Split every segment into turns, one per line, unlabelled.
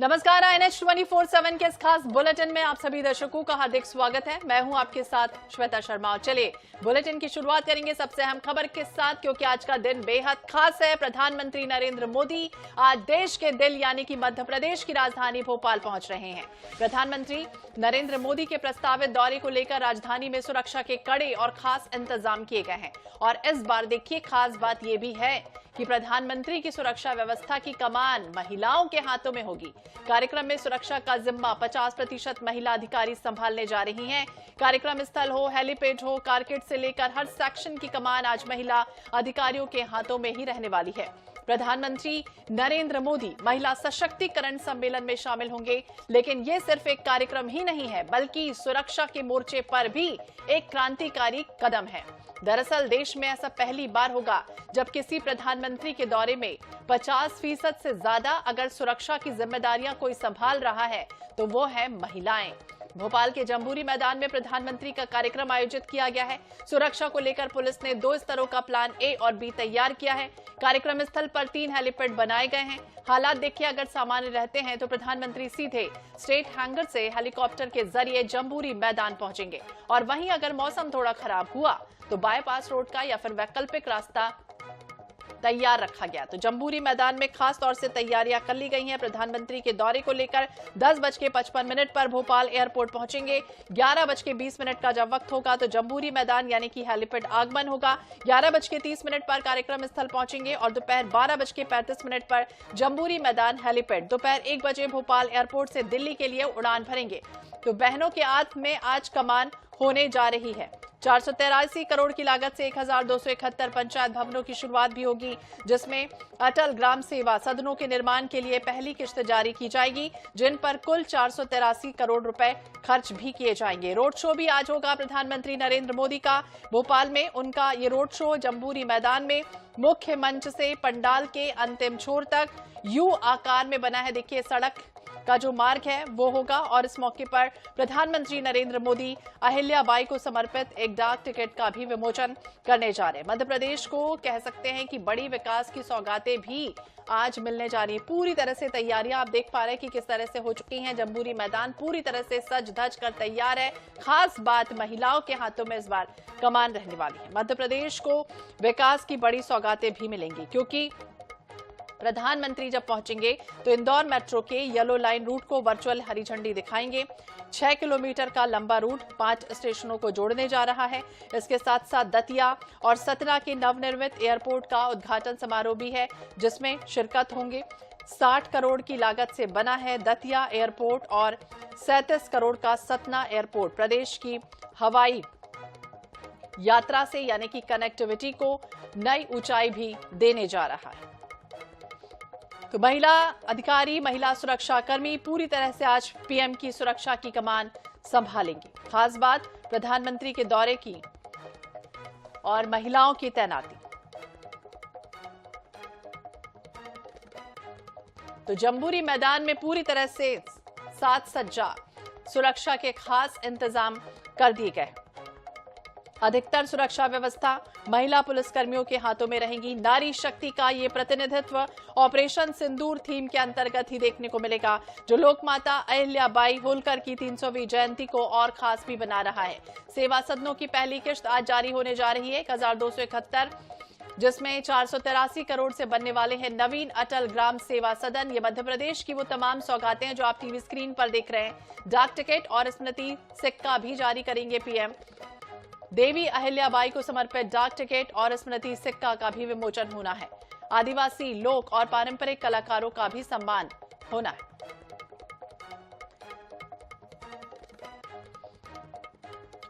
नमस्कार, INH 24/7 के इस खास बुलेटिन में आप सभी दर्शकों का हार्दिक स्वागत है। मैं हूं आपके साथ श्वेता शर्मा और चलिए बुलेटिन की शुरुआत करेंगे सबसे अहम खबर के साथ, क्योंकि आज का दिन बेहद खास है। प्रधानमंत्री नरेंद्र मोदी आज देश के दिल यानी कि मध्य प्रदेश की राजधानी भोपाल पहुंच रहे हैं। प्रधानमंत्री नरेंद्र मोदी के प्रस्तावित दौरे को लेकर राजधानी में सुरक्षा के कड़े और खास इंतजाम किए गए हैं। और इस बार देखिए खास बात यह भी है कि प्रधानमंत्री की सुरक्षा व्यवस्था की कमान महिलाओं के हाथों में होगी। कार्यक्रम में सुरक्षा का जिम्मा 50% महिला अधिकारी संभालने जा रही हैं। कार्यक्रम स्थल हो, हेलीपैड हो, कारकेड से लेकर हर सेक्शन की कमान आज महिला अधिकारियों के हाथों में ही रहने वाली है। प्रधानमंत्री नरेंद्र मोदी महिला सशक्तिकरण सम्मेलन में शामिल होंगे, लेकिन ये सिर्फ एक कार्यक्रम ही नहीं है, बल्कि सुरक्षा के मोर्चे पर भी एक क्रांतिकारी कदम है। दरअसल देश में ऐसा पहली बार होगा जब किसी प्रधानमंत्री के दौरे में 50% से ज्यादा अगर सुरक्षा की जिम्मेदारियां कोई संभाल रहा है तो वो है महिलाएं। भोपाल के जम्बूरी मैदान में प्रधानमंत्री का कार्यक्रम आयोजित किया गया है। सुरक्षा को लेकर पुलिस ने 2 स्तरों का प्लान ए और बी तैयार किया है। कार्यक्रम स्थल पर 3 हेलीपैड बनाए गए हैं। हालात देखिए अगर सामान्य रहते हैं तो प्रधानमंत्री सीधे स्टेट हैंगर से हेलीकॉप्टर के जरिए जम्बूरी मैदान पहुंचेंगे, और वहीं अगर मौसम थोड़ा खराब हुआ तो बाईपास रोड का या फिर वैकल्पिक रास्ता तैयार रखा गया। तो जम्बूरी मैदान में खास तौर से तैयारियां कर ली गई हैं। प्रधानमंत्री के दौरे को लेकर 10:55 पर भोपाल एयरपोर्ट पहुंचेंगे। 11:20 का जब वक्त होगा तो जम्बूरी मैदान यानी कि हेलीपैड आगमन होगा। 11:30 पर कार्यक्रम स्थल पहुंचेंगे और दोपहर 12:35 पर जम्बूरी मैदान हेलीपैड। दोपहर 1 बजे भोपाल एयरपोर्ट से दिल्ली के लिए उड़ान भरेंगे। तो बहनों के हाथ में आज कमान होने जा रही है। 483 करोड़ की लागत से 1271 पंचायत भवनों की शुरुआत भी होगी, जिसमें अटल ग्राम सेवा सदनों के निर्माण के लिए पहली किश्त जारी की जाएगी, जिन पर कुल 483 करोड़ रुपए खर्च भी किए जाएंगे। रोड शो भी आज होगा प्रधानमंत्री नरेंद्र मोदी का भोपाल में। उनका ये रोड शो जम्बूरी मैदान में मुख्य मंच से पंडाल के अंतिम छोर तक यू आकार में बना है। देखिए सड़क का जो मार्ग है वो होगा, और इस मौके पर प्रधानमंत्री नरेंद्र मोदी अहिल्याबाई को समर्पित एक डाक टिकट का भी विमोचन करने जा रहे हैं। मध्य प्रदेश को कह सकते हैं कि बड़ी विकास की सौगातें भी आज मिलने जा रही है। पूरी तरह से तैयारियां आप देख पा रहे हैं कि किस तरह से हो चुकी हैं। जम्बूरी मैदान पूरी तरह से सज धज कर तैयार है। खास बात महिलाओं के हाथों में इस बार कमान रहने वाली है। मध्य प्रदेश को विकास की बड़ी सौगातें भी मिलेंगी, क्योंकि प्रधानमंत्री जब पहुंचेंगे तो इंदौर मेट्रो के येलो लाइन रूट को वर्चुअल हरी झंडी दिखाएंगे। 6 किलोमीटर का लंबा रूट 5 स्टेशनों को जोड़ने जा रहा है। इसके साथ साथ दतिया और सतना के नवनिर्मित एयरपोर्ट का उद्घाटन समारोह भी है, जिसमें शिरकत होंगे। 60 करोड़ की लागत से बना है दतिया एयरपोर्ट और 37 करोड़ का सतना एयरपोर्ट प्रदेश की हवाई यात्रा से यानी कि कनेक्टिविटी को नई ऊंचाई भी देने जा रहा है। तो महिला अधिकारी, महिला सुरक्षा कर्मी पूरी तरह से आज पीएम की सुरक्षा की कमान संभालेंगी। खास बात प्रधानमंत्री के दौरे की और महिलाओं की तैनाती। तो जम्बूरी मैदान में पूरी तरह से साज सज्जा, सुरक्षा के खास इंतजाम कर दिए गए। अधिकतर सुरक्षा व्यवस्था महिला पुलिसकर्मियों के हाथों में रहेंगी। नारी शक्ति का ये प्रतिनिधित्व ऑपरेशन सिंदूर थीम के अंतर्गत ही देखने को मिलेगा, जो लोकमाता अहिल्याबाई होलकर की 300वीं जयंती को और खास भी बना रहा है। सेवा सदनों की पहली किश्त आज जारी होने जा रही है 1271, जिसमें 483 करोड़ से बनने वाले हैं नवीन अटल ग्राम सेवा सदन। ये मध्य प्रदेश की वो तमाम सौगातें हैं जो आप टीवी स्क्रीन पर देख रहे हैं। डाक टिकट और स्मृति सिक्का भी जारी करेंगे पीएम। देवी अहिल्याबाई को समर्पित डाक टिकट और स्मृति सिक्का का भी विमोचन होना है। आदिवासी लोक और पारंपरिक कलाकारों का भी सम्मान होना है।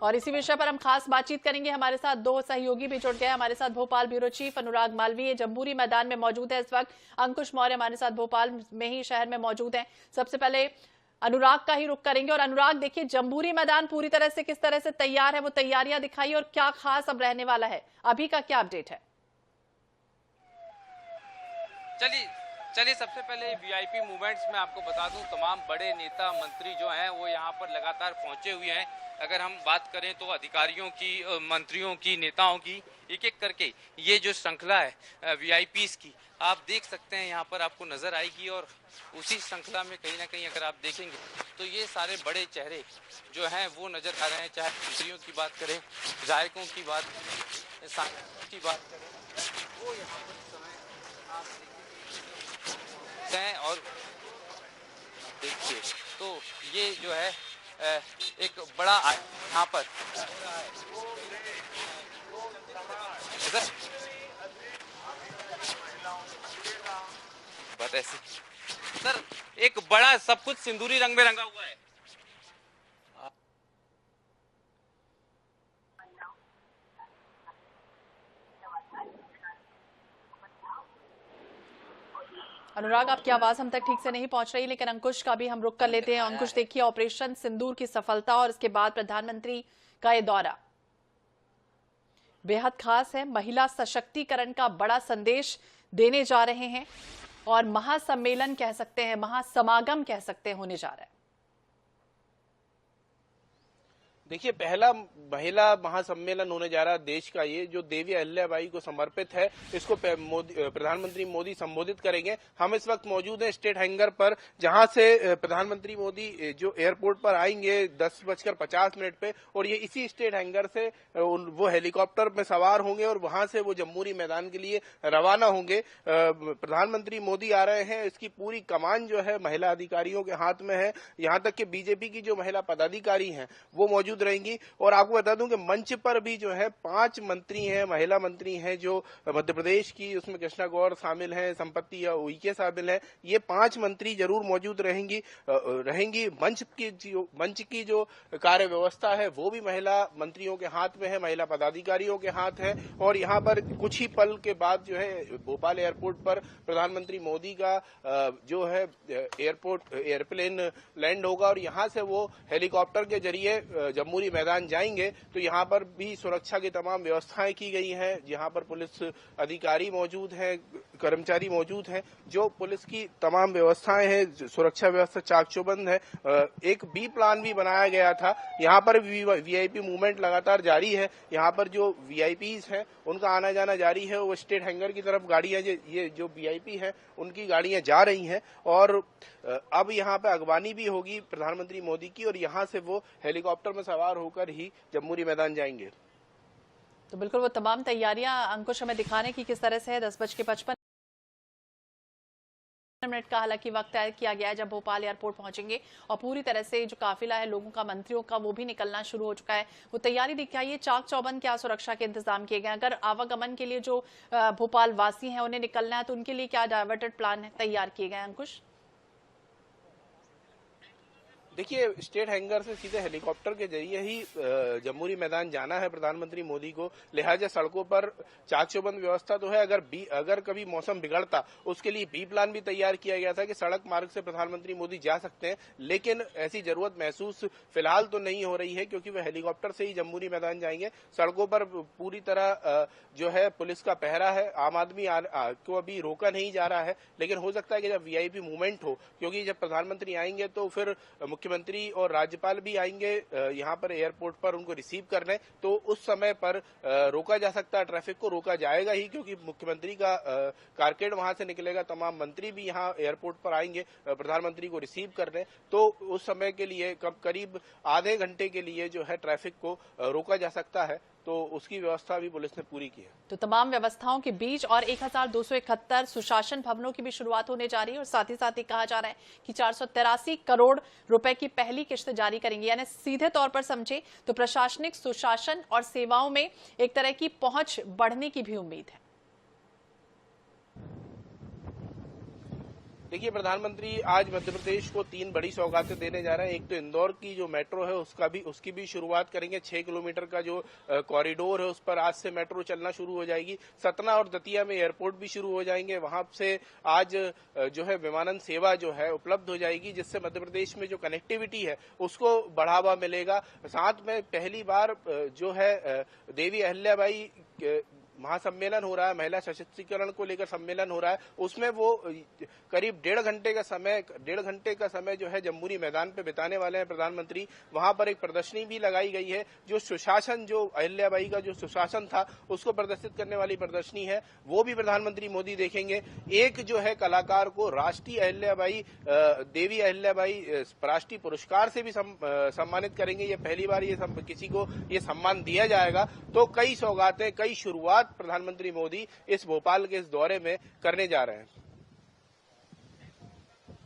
और इसी विषय पर हम खास बातचीत करेंगे। हमारे साथ 2 सहयोगी भी जुड़ गए। हमारे साथ भोपाल ब्यूरो चीफ अनुराग मालवीय जम्बूरी मैदान में मौजूद है इस वक्त। अंकुश मौर्य हमारे साथ भोपाल में ही शहर में मौजूद हैं। सबसे पहले अनुराग का ही रुख करेंगे। और अनुराग, देखिए जम्बूरी मैदान पूरी तरह से किस तरह से तैयार है, वो तैयारियां दिखाई और क्या खास अब रहने वाला है, अभी का क्या अपडेट है?
चलिए सबसे पहले वीआईपी मूवमेंट्स में आपको बता दूं, तमाम बड़े नेता मंत्री जो हैं वो यहाँ पर लगातार पहुंचे हुए हैं। अगर हम बात करें तो अधिकारियों की, मंत्रियों की, नेताओं की, एक एक करके ये जो श्रृंखला है वीआईपीज की, आप देख सकते हैं यहाँ पर आपको नजर आएगी। और उसी श्रृंखला में कहीं ना कहीं अगर आप देखेंगे तो ये सारे बड़े चेहरे जो हैं वो नजर आ रहे हैं। चाहे मंत्रियों की बात करें, विधायकों की बात करें, सांसदों की बात करें, वो यहाँ पर इस समय आप हैं। और देखिए तो ये जो है एक बड़ा यहाँ पर बात ऐसी सर, एक बड़ा सब कुछ सिंदूरी रंग में रंगा हुआ है।
अनुराग, आपकी आवाज हम तक ठीक से नहीं पहुंच रही, लेकिन अंकुश का भी हम रुक कर लेते हैं। अंकुश, देखिए ऑपरेशन सिंदूर की सफलता और इसके बाद प्रधानमंत्री का ये दौरा बेहद खास है। महिला सशक्तिकरण का बड़ा संदेश देने जा रहे हैं और महासम्मेलन कह सकते हैं, महासमागम कह सकते हैं, होने जा रहा है।
देखिए, पहला महिला महासम्मेलन होने जा रहा है देश का, ये जो देवी अहिल्याबाई को समर्पित है। इसको प्रधानमंत्री मोदी संबोधित करेंगे। हम इस वक्त मौजूद हैं स्टेट हैंगर पर, जहां से प्रधानमंत्री मोदी जो एयरपोर्ट पर आएंगे 10:50 पे, और ये इसी स्टेट हैंगर से वो हेलीकॉप्टर में सवार होंगे और वहां से वो जम्मूरी मैदान के लिए रवाना होंगे। प्रधानमंत्री मोदी आ रहे हैं, इसकी पूरी कमान जो है महिला अधिकारियों के हाथ में है। यहाँ तक कि बीजेपी की जो महिला पदाधिकारी हैं वो मौजूद रहेंगी। और आपको बता दूं कि मंच पर भी जो है 5 मंत्री हैं, महिला मंत्री हैं जो मध्य प्रदेश की, उसमें कृष्णा गौर शामिल हैं, संपत्ति या उइके शामिल हैं। ये 5 मंत्री जरूर मौजूद रहेंगी। मंच की जो कार्य व्यवस्था है वो भी महिला मंत्रियों के हाथ में है, महिला पदाधिकारियों के हाथ है। और यहाँ पर कुछ ही पल के बाद जो है भोपाल एयरपोर्ट पर प्रधानमंत्री मोदी का जो है एयरप्लेन लैंड होगा और यहाँ से वो हेलीकॉप्टर के जरिए जम्मूरी मैदान जाएंगे। तो यहाँ पर भी सुरक्षा की तमाम व्यवस्थाएं की गई हैं। यहाँ पर पुलिस अधिकारी मौजूद हैं, कर्मचारी मौजूद हैं। जो पुलिस की तमाम व्यवस्थाएं हैं, सुरक्षा व्यवस्था चाक चौबंद है। एक बी प्लान भी बनाया गया था। यहाँ पर वीआईपी मूवमेंट लगातार जारी है। यहाँ पर जो वीआईपीज हैं उनका आना जाना जारी है। वो स्टेट हैंगर की तरफ गाड़ियां, ये जो वीआईपी हैं उनकी गाड़ियां जा रही हैं। और अब यहाँ पे अगवानी भी होगी प्रधानमंत्री मोदी की, और यहाँ से वो हेलीकॉप्टर में सवार होकर ही जम्मूरी मैदान जाएंगे।
तो बिल्कुल वो तमाम तैयारियां अंकुश हमें दिखाने की किस तरह से है। 10:55 का हालांकि वक्त तय किया गया है जब भोपाल एयरपोर्ट पहुंचेंगे और पूरी तरह से जो काफिला है लोगों का, मंत्रियों का, वो भी निकलना शुरू हो चुका है। वो तैयारी दिखाइए, चाक चौबंद क्या सुरक्षा के इंतजाम किए गए। अगर आवागमन के लिए जो भोपाल वासी हैं उन्हें निकलना है तो उनके लिए क्या डाइवर्टेड प्लान तैयार किए गए अंकुश?
देखिए, स्टेट हैंगर से सीधे हेलीकॉप्टर के जरिए ही जम्मूरी मैदान जाना है प्रधानमंत्री मोदी को। लिहाजा सड़कों पर चाक चौबंद व्यवस्था तो है। अगर कभी मौसम बिगड़ता उसके लिए बी प्लान भी तैयार किया गया था कि सड़क मार्ग से प्रधानमंत्री मोदी जा सकते हैं, लेकिन ऐसी जरूरत महसूस फिलहाल तो नहीं हो रही है क्योंकि वह हेलीकॉप्टर से ही जम्मूरी मैदान जाएंगे। सड़कों पर पूरी तरह जो है पुलिस का पहरा है। आम आदमी को अभी रोका नहीं जा रहा है, लेकिन हो सकता है कि जब वीआईपी मूवमेंट हो, क्योंकि जब प्रधानमंत्री आएंगे तो फिर मुख्यमंत्री और राज्यपाल भी आएंगे यहाँ पर एयरपोर्ट पर उनको रिसीव करने, तो उस समय पर रोका जा सकता है। ट्रैफिक को रोका जाएगा ही क्योंकि मुख्यमंत्री का कारकेड वहां से निकलेगा। तमाम मंत्री भी यहाँ एयरपोर्ट पर आएंगे प्रधानमंत्री को रिसीव करने। तो उस समय के लिए करीब आधे घंटे के लिए जो है ट्रैफिक को रोका जा सकता है। तो उसकी व्यवस्था भी पुलिस ने पूरी की है।
तो तमाम व्यवस्थाओं के बीच और 1271 सुशासन भवनों की भी शुरुआत होने जा रही है और साथ ही कहा जा रहा है कि 483 करोड़ रुपए की पहली किश्त जारी करेंगे। यानी सीधे तौर पर समझे तो प्रशासनिक सुशासन और सेवाओं में एक तरह की पहुंच बढ़ने की भी उम्मीद है।
देखिए, प्रधानमंत्री आज मध्य प्रदेश को 3 बड़ी सौगातें देने जा रहे हैं। एक तो इंदौर की जो मेट्रो है उसकी भी शुरुआत करेंगे। 6 किलोमीटर का जो कॉरिडोर है उस पर आज से मेट्रो चलना शुरू हो जाएगी। सतना और दतिया में एयरपोर्ट भी शुरू हो जाएंगे। वहां से आज जो है विमानन सेवा जो है उपलब्ध हो जाएगी, जिससे मध्य प्रदेश में जो कनेक्टिविटी है उसको बढ़ावा मिलेगा। साथ में पहली बार जो है देवी अहिल्याबाई महासम्मेलन हो रहा है, महिला सशक्तिकरण को लेकर सम्मेलन हो रहा है, उसमें वो करीब 1.5 घंटे का समय जो है जम्बूरी मैदान पे बिताने वाले हैं प्रधानमंत्री। वहां पर एक प्रदर्शनी भी लगाई गई है, जो सुशासन, जो अहिल्याबाई का जो सुशासन था उसको प्रदर्शित करने वाली प्रदर्शनी है, वो भी प्रधानमंत्री मोदी देखेंगे। एक जो है कलाकार को राष्ट्रीय अहिल्याबाई, देवी अहिल्याबाई राष्ट्रीय पुरस्कार से भी सम्मानित करेंगे। ये पहली बार ये किसी को ये सम्मान दिया जाएगा। तो कई सौगातें, कई शुरुआत प्रधानमंत्री मोदी इस भोपाल के इस दौरे में करने जा रहे हैं।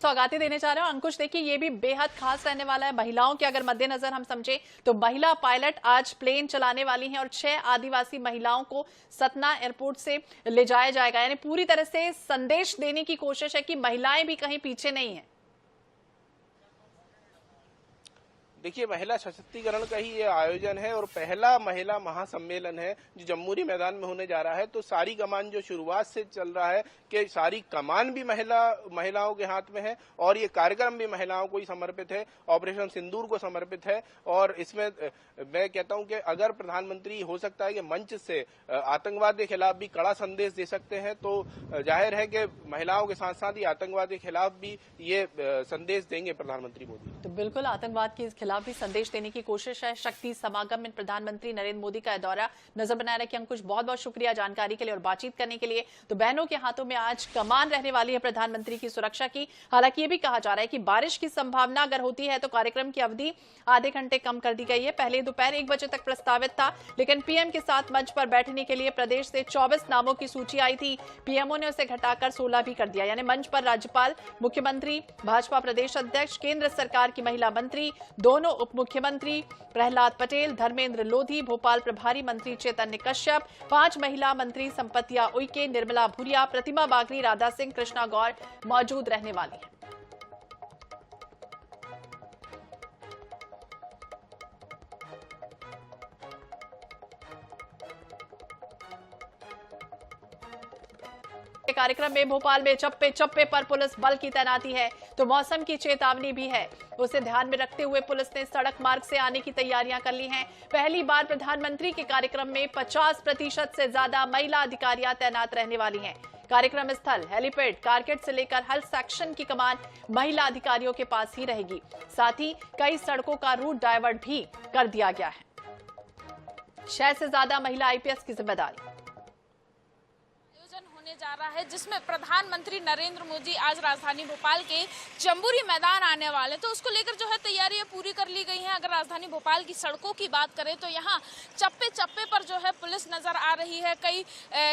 सौगातें देने जा रहे हैं। अंकुश, देखिए ये भी बेहद खास रहने वाला है। महिलाओं के अगर मद्देनजर हम समझे तो महिला पायलट आज प्लेन चलाने वाली हैं और 6 आदिवासी महिलाओं को सतना एयरपोर्ट से ले जाया जाएगा। यानी पूरी तरह से संदेश देने की कोशिश है कि महिलाएं भी कहीं पीछे नहीं है।
देखिए, महिला सशक्तिकरण का ही ये आयोजन है और पहला महिला महासम्मेलन है जो जम्बूरी मैदान में होने जा रहा है। तो सारी कमान जो शुरुआत से चल रहा है कि सारी कमान भी महिलाओं के हाथ में है और ये कार्यक्रम भी महिलाओं को ही समर्पित है, ऑपरेशन सिंदूर को समर्पित है। और इसमें मैं कहता हूं कि अगर प्रधानमंत्री हो सकता है कि मंच से आतंकवाद के खिलाफ भी कड़ा संदेश दे सकते हैं, तो जाहिर है कि महिलाओं के साथ साथ ही आतंकवाद के खिलाफ भी ये संदेश देंगे प्रधानमंत्री मोदी।
तो बिल्कुल आतंकवाद के खिलाफ भी संदेश देने की कोशिश है। शक्ति समागम में प्रधानमंत्री नरेंद्र मोदी का दौरा नजर बनाए रखे। अंकुश, बहुत बहुत शुक्रिया जानकारी के लिए और बातचीत करने के लिए। तो बहनों के हाथों में आज कमान रहने वाली है प्रधानमंत्री की सुरक्षा की। हालांकि ये भी कहा जा रहा है कि बारिश की संभावना अगर होती है तो कार्यक्रम की अवधि आधे घंटे कम कर दी गई है। पहले दोपहर 1 बजे तक प्रस्तावित था, लेकिन पीएम के साथ मंच पर बैठने के लिए प्रदेश से 24 नामों की सूची आई थी। पीएमओ ने उसे घटाकर 16 भी कर दिया। यानी मंच पर राज्यपाल, मुख्यमंत्री, भाजपा प्रदेश अध्यक्ष, केंद्र सरकार की महिला मंत्री, दोनों उप मुख्यमंत्री प्रहलाद पटेल, धर्मेंद्र लोधी, भोपाल प्रभारी मंत्री चैतन्य कश्यप, 5 महिला मंत्री संपतिया उइके, निर्मला भूरिया, प्रतिमा बागरी, राधा सिंह, कृष्णा गौर मौजूद रहने वाली है। कार्यक्रम में भोपाल में चप्पे चप्पे पर पुलिस बल की तैनाती है, तो मौसम की चेतावनी भी है। उसे ध्यान में रखते हुए पुलिस ने सड़क मार्ग से आने की तैयारियां कर ली हैं। पहली बार प्रधानमंत्री के कार्यक्रम में 50% से ज्यादा महिला अधिकारियां तैनात रहने वाली हैं। कार्यक्रम स्थल, हेलीपैड, कारकेट से लेकर हर सेक्शन की कमान महिला अधिकारियों के पास ही रहेगी। साथ ही कई सड़कों का रूट डायवर्ट भी कर दिया गया है। 6 से ज्यादा महिला आईपीएस की जिम्मेदारी
जा रहा है, जिसमें प्रधानमंत्री नरेंद्र मोदी आज राजधानी भोपाल के जम्बूरी मैदान आने वाले, तो उसको लेकर जो है तैयारियां पूरी कर ली गई हैं। अगर राजधानी भोपाल की सड़कों की बात करें तो यहाँ चप्पे चप्पे पर जो है पुलिस नजर आ रही है। कई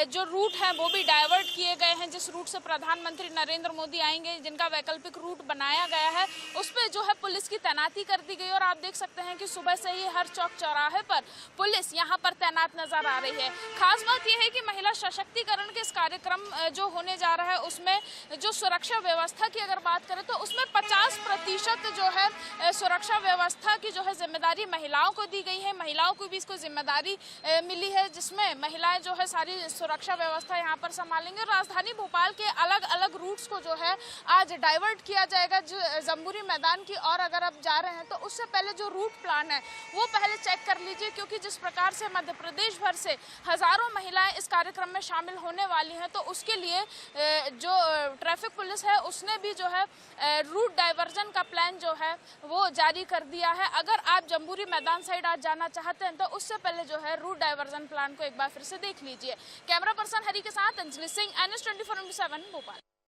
जो रूट हैं वो भी डायवर्ट किए गए हैं। जिस रूट से प्रधानमंत्री नरेंद्र मोदी आएंगे, जिनका वैकल्पिक रूट बनाया गया है, उस पर जो है पुलिस की तैनाती कर दी गई। और आप देख सकते हैं कि सुबह से ही हर चौक चौराहे पर पुलिस यहाँ पर तैनात नजर आ रही है। खास बात यह है कि महिला सशक्तिकरण के इस कार्यक्रम जो होने जा रहा है उसमें जो सुरक्षा व्यवस्था की अगर बात करें तो उसमें 50% जो है सुरक्षा व्यवस्था की जो है जिम्मेदारी महिलाओं को दी गई है। महिलाओं को भी इसको जिम्मेदारी मिली है, जिसमें महिलाएं जो है सारी सुरक्षा व्यवस्था यहाँ पर संभालेंगे। राजधानी भोपाल के अलग अलग रूट्स को जो है आज डाइवर्ट किया जाएगा जो जम्बूरी मैदान की। और अगर आप जा रहे हैं तो उससे पहले जो रूट प्लान है वो पहले चेक कर लीजिए, क्योंकि जिस प्रकार से मध्य प्रदेश भर से हजारों महिलाएं इस कार्यक्रम में शामिल होने वाली हैं, तो उसके लिए जो ट्रैफिक पुलिस है उसने भी जो है रूट डाइवर्जन का प्लान जो है वो जारी कर दिया है। अगर आप जम्बूरी मैदान साइड आज जाना चाहते हैं तो उससे पहले जो है रूट डाइवर्जन प्लान को एक बार फिर से देख लीजिए। कैमरा पर्सन हरी के साथ अंजलि सिंह, NS 24/7 भोपाल।